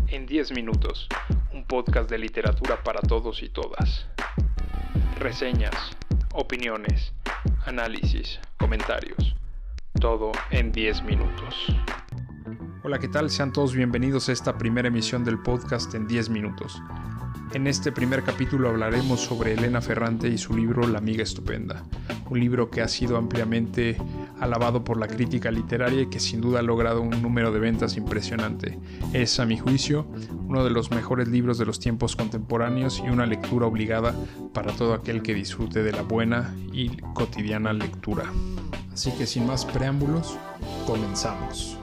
En 10 minutos, un podcast de literatura para todos y todas. Reseñas, opiniones, análisis, comentarios. Todo en 10 minutos. Hola, ¿qué tal? Sean todos bienvenidos a esta primera emisión del podcast en 10 minutos. En este primer capítulo hablaremos sobre Elena Ferrante y su libro La amiga estupenda, un libro que ha sido ampliamente alabado por la crítica literaria y que sin duda ha logrado un número de ventas impresionante. Es, a mi juicio, uno de los mejores libros de los tiempos contemporáneos y una lectura obligada para todo aquel que disfrute de la buena y cotidiana lectura. Así que sin más preámbulos, comenzamos.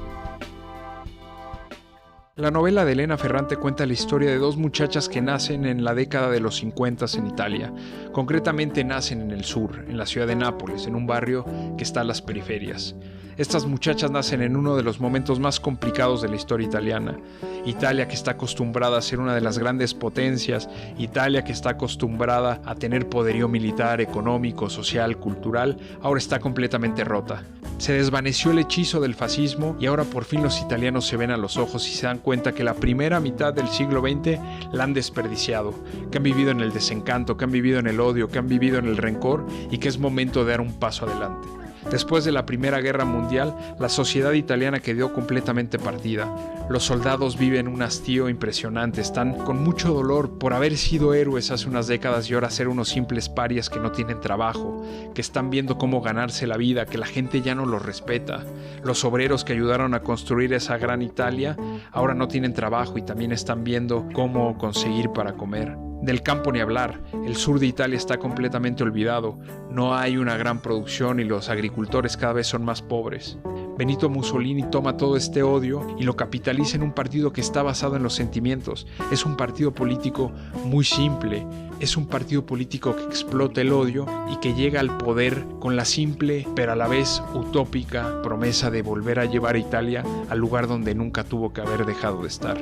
La novela de Elena Ferrante cuenta la historia de dos muchachas que nacen en la década de los 50 en Italia. Concretamente nacen en el sur, en la ciudad de Nápoles, en un barrio que está a las periferias. Estas muchachas nacen en uno de los momentos más complicados de la historia italiana. Italia, que está acostumbrada a ser una de las grandes potencias, Italia, que está acostumbrada a tener poderío militar, económico, social, cultural, ahora está completamente rota. Se desvaneció el hechizo del fascismo y ahora por fin los italianos se ven a los ojos y se dan cuenta que la primera mitad del siglo XX la han desperdiciado, que han vivido en el desencanto, que han vivido en el odio, que han vivido en el rencor y que es momento de dar un paso adelante. Después de la Primera Guerra Mundial, la sociedad italiana quedó completamente partida. Los soldados viven un hastío impresionante, están con mucho dolor por haber sido héroes hace unas décadas y ahora ser unos simples parias que no tienen trabajo, que están viendo cómo ganarse la vida, que la gente ya no los respeta. Los obreros que ayudaron a construir esa gran Italia ahora no tienen trabajo y también están viendo cómo conseguir para comer. Del campo ni hablar, el sur de Italia está completamente olvidado, no hay una gran producción y los agricultores cada vez son más pobres. Benito Mussolini toma todo este odio y lo capitaliza en un partido que está basado en los sentimientos. Es un partido político muy simple, es un partido político que explota el odio y que llega al poder con la simple pero a la vez utópica promesa de volver a llevar a Italia al lugar donde nunca tuvo que haber dejado de estar.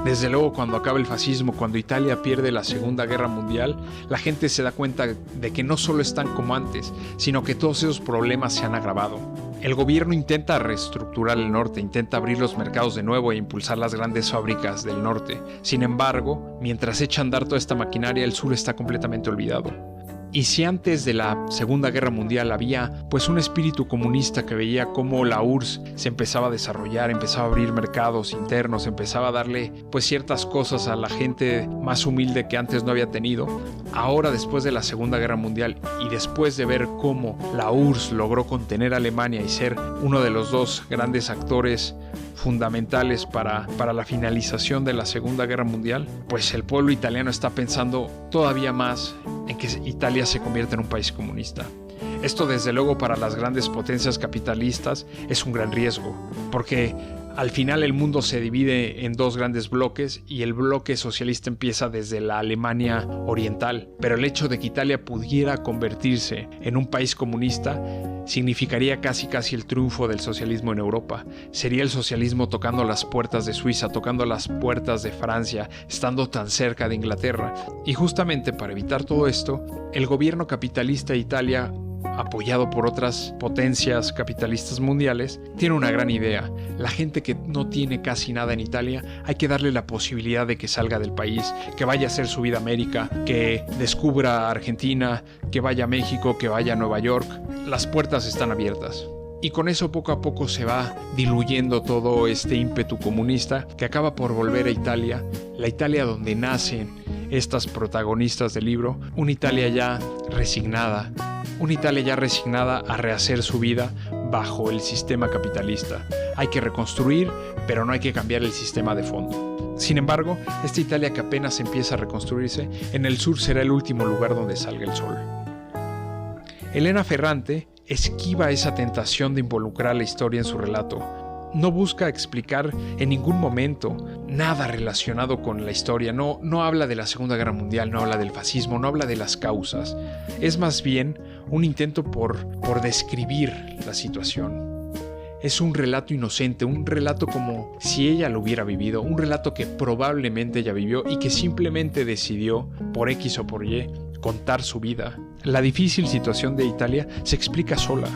Desde luego, cuando acaba el fascismo, cuando Italia pierde la Segunda Guerra Mundial, la gente se da cuenta de que no solo están como antes, sino que todos esos problemas se han agravado. El gobierno intenta reestructurar el norte, intenta abrir los mercados de nuevo e impulsar las grandes fábricas del norte. Sin embargo, mientras echa a andar toda esta maquinaria, el sur está completamente olvidado. Y si antes de la Segunda Guerra Mundial había un espíritu comunista que veía cómo la URSS se empezaba a desarrollar, empezaba a abrir mercados internos, empezaba a darle ciertas cosas a la gente más humilde que antes no había tenido, ahora después de la Segunda Guerra Mundial y después de ver cómo la URSS logró contener a Alemania y ser uno de los dos grandes actores fundamentales para la finalización de la Segunda Guerra Mundial, el pueblo italiano está pensando todavía más en que Italia se convierta en un país comunista. Esto, desde luego, para las grandes potencias capitalistas es un gran riesgo, porque al final el mundo se divide en dos grandes bloques y el bloque socialista empieza desde la Alemania oriental, pero el hecho de que Italia pudiera convertirse en un país comunista significaría casi el triunfo del socialismo en Europa. Sería el socialismo tocando las puertas de Suiza, tocando las puertas de Francia, estando tan cerca de Inglaterra. Y justamente para evitar todo esto, el gobierno capitalista de Italia, apoyado por otras potencias capitalistas mundiales, tiene una gran idea. La gente que no tiene casi nada en Italia, hay que darle la posibilidad de que salga del país, que vaya a hacer su vida a América, que descubra Argentina, que vaya a México, que vaya a Nueva York. Las puertas están abiertas. Y con eso poco a poco se va diluyendo todo este ímpetu comunista que acaba por volver a Italia, la Italia donde nacen estas protagonistas del libro, una Italia ya resignada a rehacer su vida bajo el sistema capitalista. Hay que reconstruir, pero no hay que cambiar el sistema de fondo. Sin embargo, esta Italia que apenas empieza a reconstruirse, en el sur será el último lugar donde salga el sol. Elena Ferrante esquiva esa tentación de involucrar la historia en su relato. No busca explicar en ningún momento nada relacionado con la historia, no habla de la Segunda Guerra Mundial, no habla del fascismo, no habla de las causas. Es más bien un intento por describir la situación. Es un relato inocente, un relato como si ella lo hubiera vivido, un relato que probablemente ella vivió y que simplemente decidió, por X o por Y, contar su vida. La difícil situación de Italia se explica sola.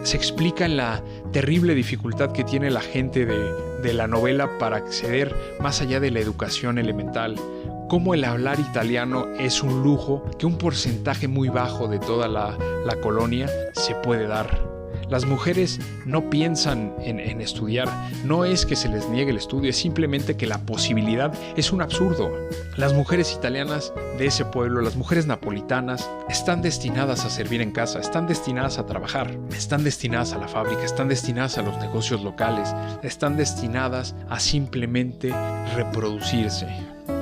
Se explica en la terrible dificultad que tiene la gente de de la novela para acceder más allá de la educación elemental. Cómo el hablar italiano es un lujo que un porcentaje muy bajo de toda la colonia se puede dar. Las mujeres no piensan en estudiar, no es que se les niegue el estudio, es simplemente que la posibilidad es un absurdo. Las mujeres italianas de ese pueblo, las mujeres napolitanas, están destinadas a servir en casa, están destinadas a trabajar, están destinadas a la fábrica, están destinadas a los negocios locales, están destinadas a simplemente reproducirse.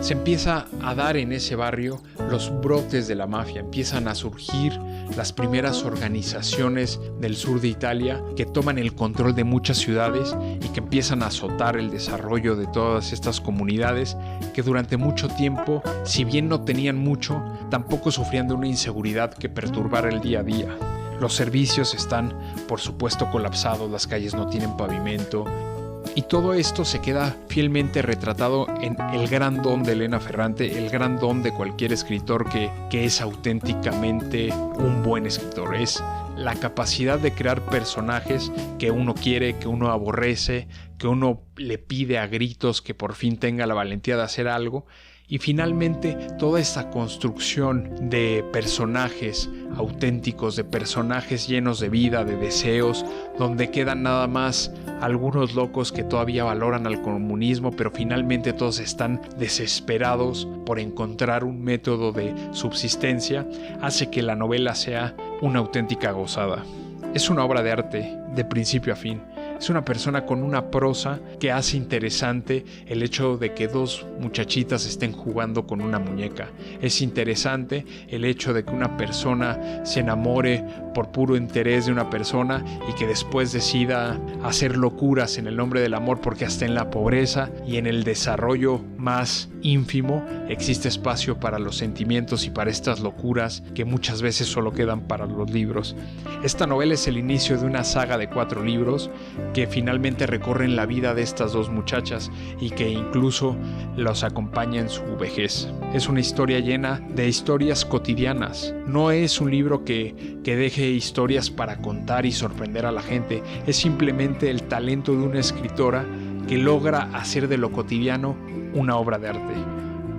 Se empieza a dar en ese barrio los brotes de la mafia, empiezan a surgir las primeras organizaciones del sur de Italia que toman el control de muchas ciudades y que empiezan a azotar el desarrollo de todas estas comunidades que durante mucho tiempo, si bien no tenían mucho, tampoco sufrían de una inseguridad que perturbara el día a día. Los servicios están, por supuesto, colapsados, las calles no tienen pavimento. Y todo esto se queda fielmente retratado en el gran don de Elena Ferrante, el gran don de cualquier escritor que es auténticamente un buen escritor. Es la capacidad de crear personajes que uno quiere, que uno aborrece, que uno le pide a gritos que por fin tenga la valentía de hacer algo. Y finalmente toda esta construcción de personajes auténticos, de personajes llenos de vida, de deseos, donde quedan nada más algunos locos que todavía valoran al comunismo, pero finalmente todos están desesperados por encontrar un método de subsistencia, hace que la novela sea una auténtica gozada. Es una obra de arte de principio a fin. Es una persona con una prosa que hace interesante el hecho de que dos muchachitas estén jugando con una muñeca. Es interesante el hecho de que una persona se enamore por puro interés de una persona y que después decida hacer locuras en el nombre del amor, porque hasta en la pobreza y en el desarrollo más ínfimo existe espacio para los sentimientos y para estas locuras que muchas veces solo quedan para los libros. Esta novela es el inicio de una saga de 4 libros que finalmente recorren la vida de estas dos muchachas y que incluso los acompaña en su vejez. Es una historia llena de historias cotidianas. No es un libro que deje historias para contar y sorprender a la gente. Es simplemente el talento de una escritora que logra hacer de lo cotidiano una obra de arte.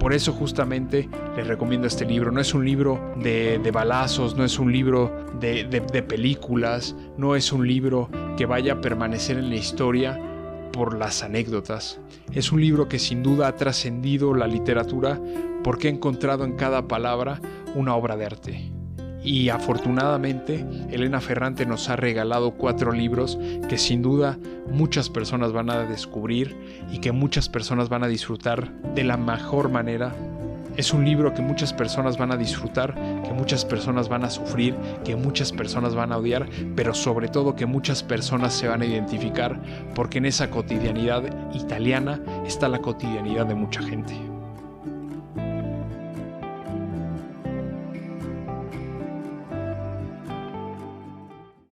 Por eso justamente les recomiendo este libro. No es un libro de balazos, no es un libro de películas, no es un libro que vaya a permanecer en la historia por las anécdotas. Es un libro que sin duda ha trascendido la literatura porque ha encontrado en cada palabra una obra de arte. Y afortunadamente Elena Ferrante nos ha regalado 4 libros que sin duda muchas personas van a descubrir y que muchas personas van a disfrutar de la mejor manera. Es un libro que muchas personas van a disfrutar, que muchas personas van a sufrir, que muchas personas van a odiar, pero sobre todo que muchas personas se van a identificar, porque en esa cotidianidad italiana está la cotidianidad de mucha gente.